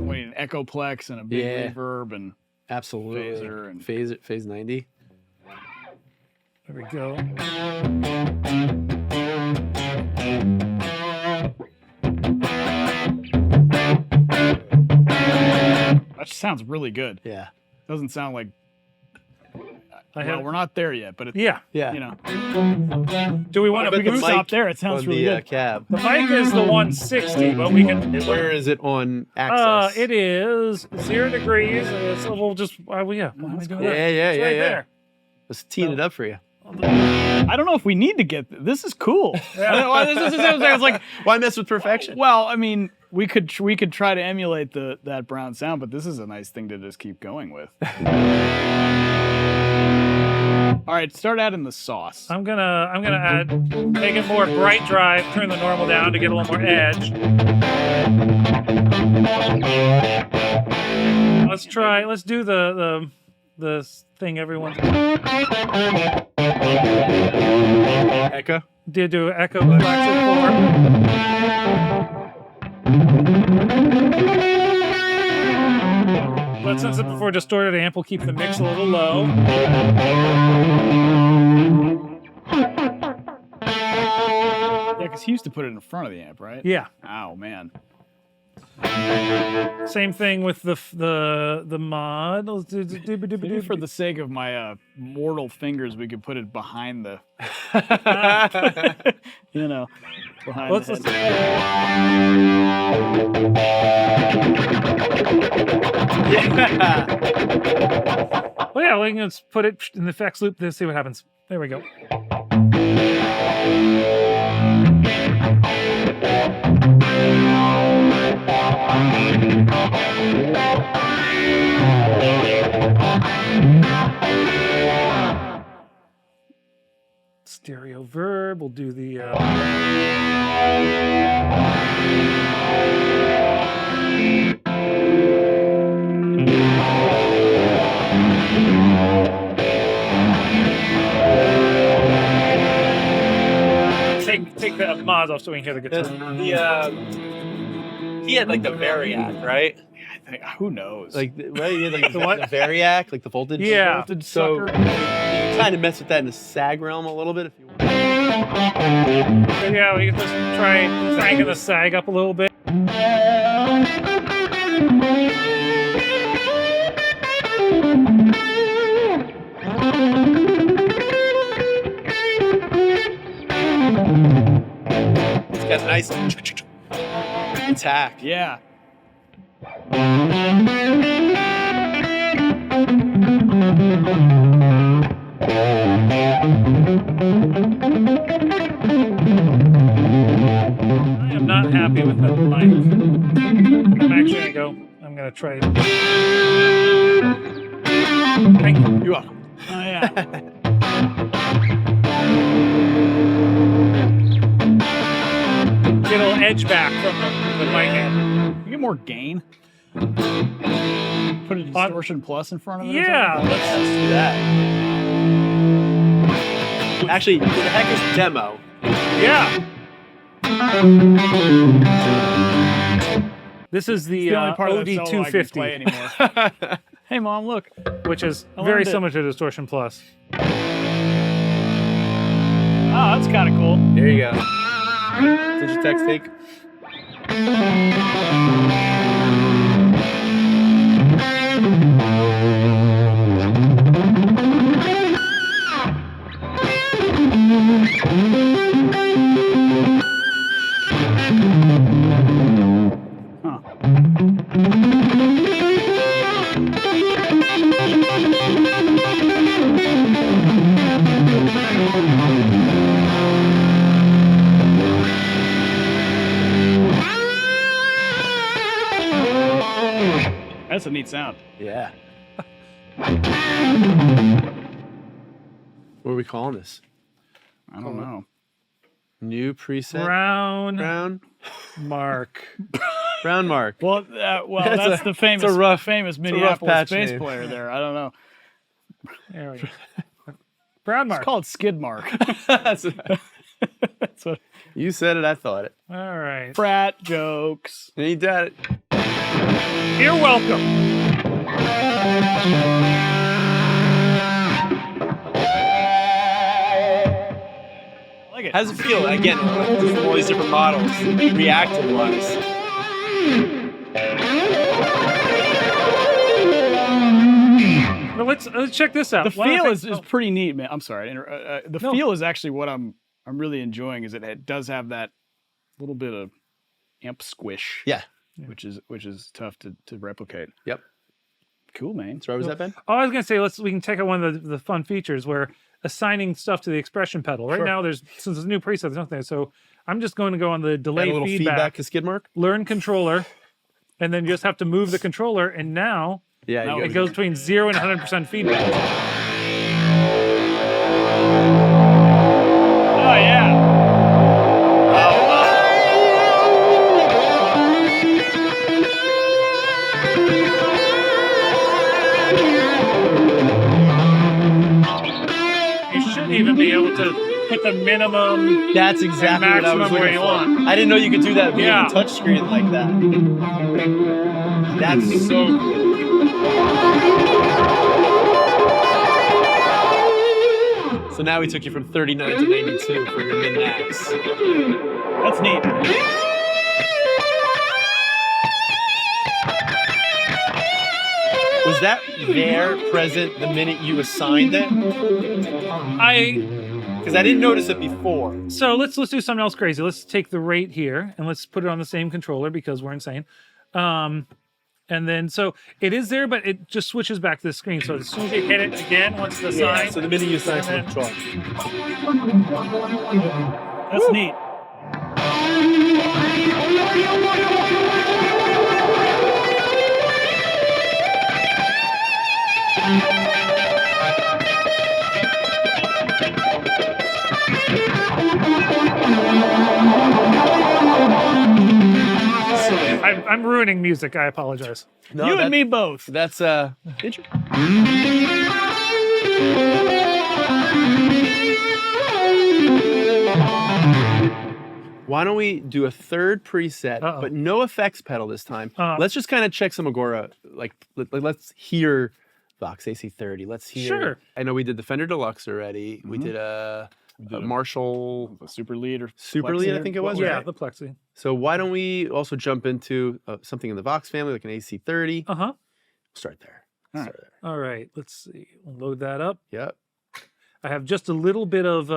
We need an Echoplex and a big Yeah. reverb and Absolutely. phaser and- phase 90. There we go. that sounds really good. Yeah. Doesn't sound like I well, have. we're not there yet, but it's Yeah. Yeah. you know Do we want What to? about we can the stop mic there. It sounds on really the good. cab. The mic is the 160, but we can. Where is it on access? It is 0 degrees. So we'll just. Yeah. Why don't we do that? Yeah, It's right there. Let's teeing it up for you. I don't know if we need to get this is cool. It's like Why mess with perfection? well, I mean, we could try to emulate that brown sound, but this is a nice thing to just keep going with. All right, start adding the sauce. I'm gonna make it more bright drive, turn the normal down to get a little more edge. Let's do the thing everyone's Echo. did do echo flex before. But since it's before distorted amp, we'll keep the mix a little low. Yeah, Because he used to put it in front of the amp, right? Yeah. Oh man. Same thing with the mod. Maybe for the sake of my mortal fingers, we could put it behind the, you know, behind Let's the head. Yeah. Well, yeah, we can just put it in the effects loop. Let's see what happens. There we go. Stereo verb. We'll do the. Take the mods off so we can hear the guitar. He had like the Variac, right? Who knows? Like, right? He had like The what? the Variac, like the voltage. Yeah. Voltage So sucker. you kind of mess with that in the sag realm a little bit if you want. So yeah, we can just try cranking the sag up a little bit. It's got a nice attack. Yeah. I am not happy with that mic. I'm actually I'm gonna try it. Thank you. You're welcome. Oh yeah. Get a little edge back from the mic. You get more gain. Put a distortion plus in front of it. or Yeah, something? let's Let's do that. Actually, what the heck is demo? yeah. This is the, It's the only part of that solo I can play OD250, anymore. Hey mom, look. which is I very learned it. similar to Distortion Plus. Oh, that's kind of cool. There you go. Digitex take. Huh. That's a neat sound. Yeah. What are we calling this? I don't know. New preset. Brown Brown. Mark. Brown Mark. Well, that's the famous, it's a rough Minneapolis patch bass name. player there. I don't know. There we go. Brown Mark. It's called Skid Mark. That's what. You said it, I thought it. All right. Frat jokes. And you did it. You're welcome. I like it. How does it feel? Again, with all these different models, reactive ones. Well, let's check this out. The One of feel things- is pretty neat, man. I'm sorry. The No. feel is actually what I'm really enjoying. Is it does have that little bit of amp squish. Yeah. Which is tough to replicate. Yep. Cool, man. So where was that, Ben? Oh, I was gonna say we can take out one of the fun features where assigning stuff to the expression pedal. Right Sure. now, since there's a new preset, there's nothing there. So I'm just going to go on the Add delay a little feedback to skid mark. learn controller, and then you just have to move the controller, and now Yeah. No, You it go. goes between 0 and 100% feedback. Oh yeah. You should even be able to put the minimum. That's exactly what I was maximum where looking you for. want. I didn't know you could do that via Yeah. the touchscreen like that. That's so cool. So now we took you from 39 to 92 for your min-max. That's neat. Was that there present the minute you assigned it? Because I didn't notice it before. So let's do something else crazy. Let's take the rate here and let's put it on the same controller because we're insane. And then, so it is there, but it just switches back to the screen. So as soon as you hit it again, once the sign. So the minute you assign to the controller. That's neat. I'm ruining music. I apologize. No, you and me both. That's interesting. Why don't we do a third preset, but no effects pedal this time? Let's just kind of check some Agoura. Like let's hear Vox AC30. Let's hear. Sure. I know we did the Fender Deluxe already. We did a Marshall Super Lead or Super Lead, I think it was. Yeah, right? the Plexi. So why don't we also jump into something in the Vox family, like an AC30? Start there. All right. Let's see. We'll load that up. Yep. I have just a little bit of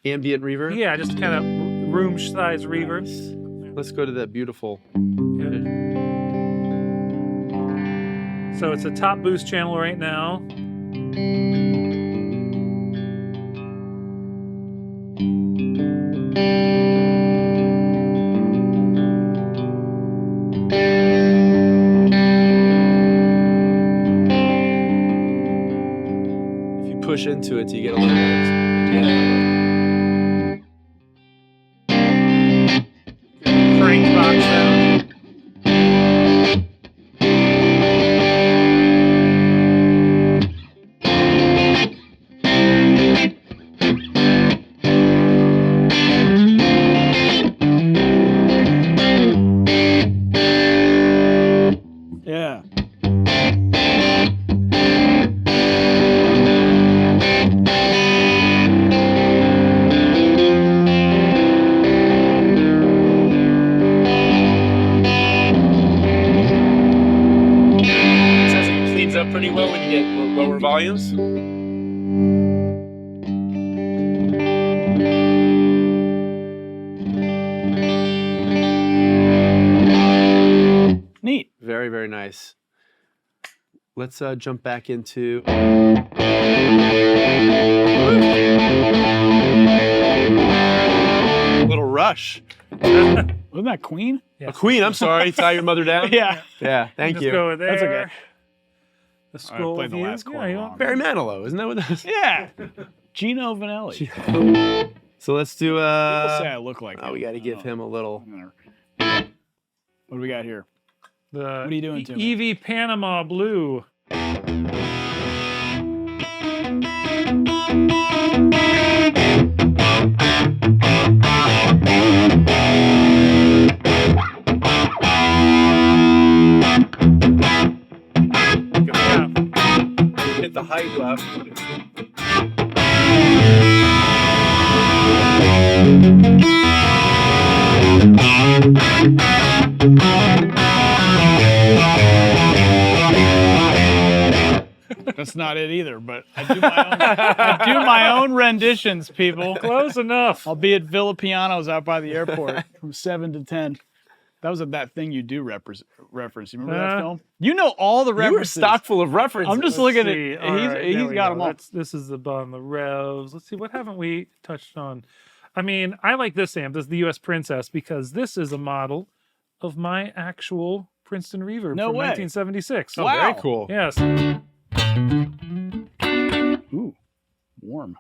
ambient reverb. Yeah, just kind of room size reverb. Nice. Let's go to that beautiful. So it's a top boost channel right now. Push into it, so you get a little bit. Crank box sound. Yeah. Pretty well when you get lower volumes. Neat. Very, very nice. Let's jump back into a little Rush. Wasn't that Queen? Yes. A Queen, I'm sorry. Tie your mother down. Yeah. Yeah, thank Just you. go there. That's okay. The scroll played the view. last chord wrong. Barry Manilow, isn't that what that is? Yeah. Gino Vanelli. So let's do People say I look like him. we got to give him a little. What do we got here? The What are you doing to me? EV Panama Blue. Hit the height left. That's not it either, but I do my own renditions, people. Close enough. I'll be at Villa Piano's out by the airport from 7 to 10. That was that thing you do reference. You remember that film? You know all the references. You were stock full of references. I'm just looking at See. it. All right, He's there we got go. them all. This is the bottom, the Revs. Let's see, what haven't we touched on? I mean, I like this amp. This is the US Princess because this is a model of my actual Princeton Reverb No from way. 1976. Oh, Wow. very cool. Yes. Ooh, warm.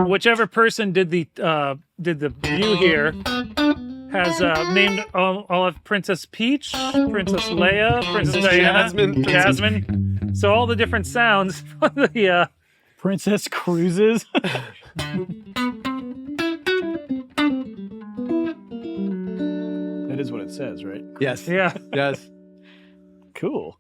Whichever person did the view here has named all of Princess Peach, Princess Leia, Princess Diana, Jasmine. So all the different sounds from the Princess Cruises. That is what it says, right? Yes. yeah. Yes. Cool.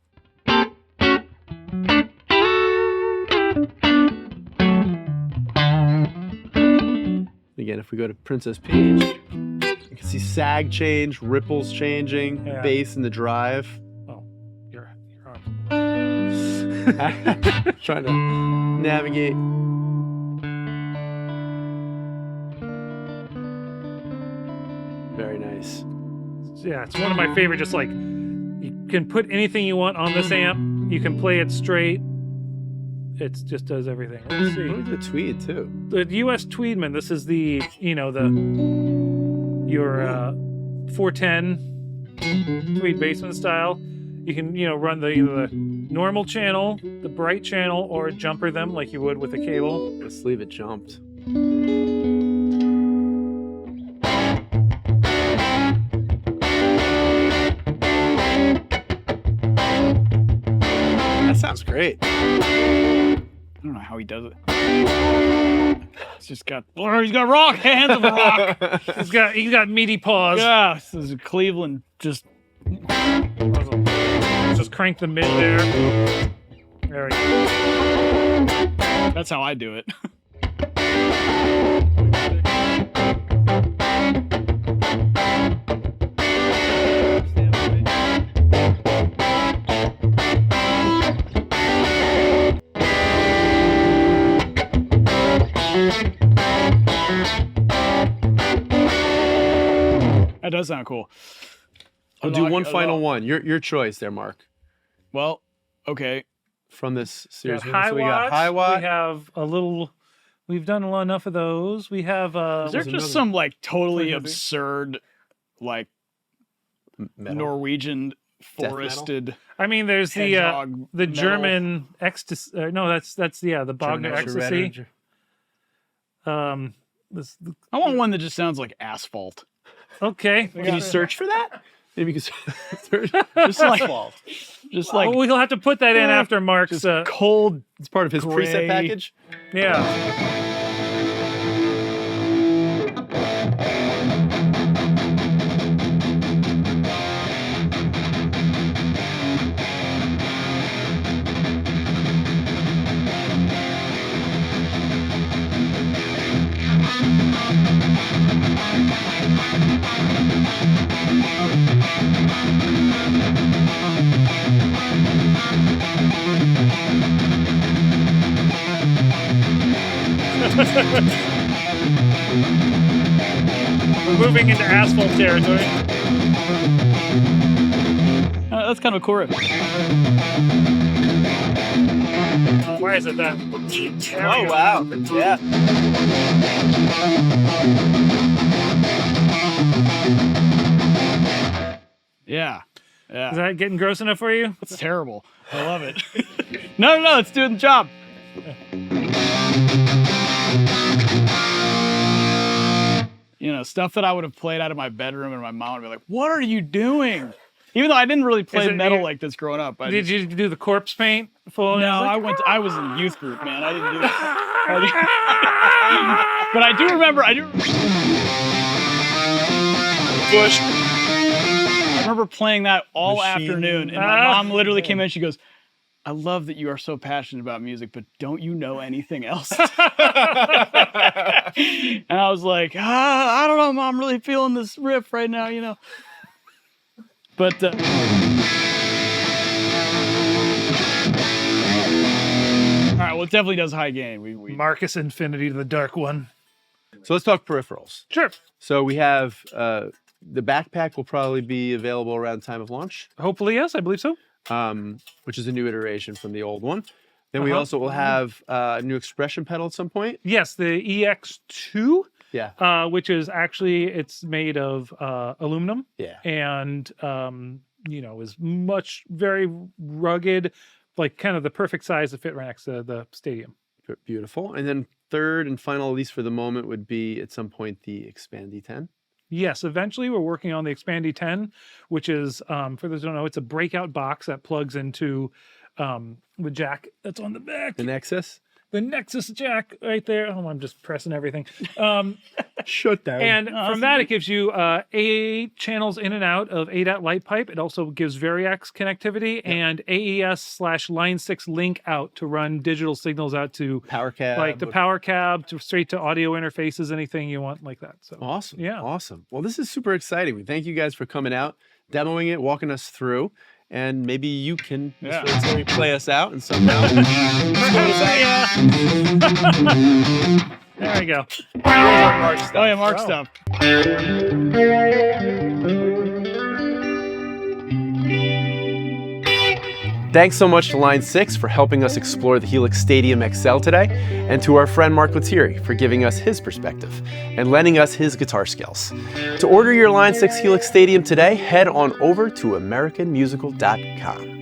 again, if we go to Princess Peach, you can see sag change, ripples changing, Yeah. bass in the drive. Oh, your arm. Trying to navigate. Very nice. Yeah, it's one of my favorite. Just like you can put anything you want on this amp. You can play it straight. It just does everything. Let's see. Look at the tweed too. The U.S. Tweedman. This is the your 410 Tweed basement style. You can run either the normal channel, the bright channel, or jumper them like you would with a cable. The sleeve it jumped. That sounds great. I don't know how he does it. He's just got he's got rock hands of a rock. He's got meaty paws. Yeah, this is Cleveland. Just crank the mid there. There we go. that's how I do it. That does sound cool. We'll do one final one. Your choice there, Mark. Well, okay. From this series. We got So we got high watt. We have a little. We've done enough of those. We have. Is there was just another- some like totally Heavy. absurd, like Metal. Forested metal? forested I mean, there's hedgehog the metal? German ecstasy. No, that's the Bogner German ecstasy. Shredder. This I want one that just sounds like asphalt. okay. Can you search for that? Maybe you can search. Just like just like We'll have to put that in after Mark's. cold. It's part of his Gray. preset package. Yeah. We're moving into asphalt territory. That's kind of a cool riff. Why is it that? Oh wow! Yeah. Yeah. Yeah. Is that getting gross enough for you? It's terrible. I love it. No, it's doing the job. You know, stuff that I would have played out of my bedroom and my mom would be like, "What are you doing?" Even though I didn't really play metal like this growing up. Did you do the corpse paint? Full No, I was in youth group, man. I didn't do that. But I do remember. Bush. I remember playing that all Machine. afternoon, and my mom literally came in. She goes, "I love that you are so passionate about music, but don't you know anything else?" And I was like, I don't know, Mom. I'm really feeling this riff right now, you know. But all right, well, it definitely does high gain. We Marcus Infinity to the Dark One. So let's talk peripherals. Sure. So we have the backpack will probably be available around time of launch, Hopefully, yes, I believe so. which is a new iteration from the old one. Then we Uh-huh. also will have a new expression pedal at some point. Yes, the EX2, Yeah. which is actually it's made of aluminum Yeah. and is very rugged, like kind of the perfect size to fit right next to the stadium. Beautiful. And then third and final, at least for the moment, would be at some point the Expandy 10. Yes, eventually we're working on the Expandy 10, which is, for those who don't know, it's a breakout box that plugs into the jack that's on the back. The Nexus. The Nexus jack right there. Oh, I'm just pressing everything. Shut down. And from that, it gives you AA channels in and out of ADAT light pipe. It also gives Variax connectivity and AES/Line 6 link out to run digital signals out to Power cab. like the power cab, to straight to audio interfaces, anything you want like that. So Awesome. Yeah. Awesome. Well, this is super exciting. We thank you guys for coming out, demoing it, walking us through, and maybe you can play us out and somehow. There we go. Oh yeah, Mark stuff. Thanks so much to Line 6 for helping us explore the Helix Stadium XL today, and to our friend Mark Lettieri for giving us his perspective and lending us his guitar skills. To order your Line 6 Helix Stadium today, head on over to AmericanMusical.com.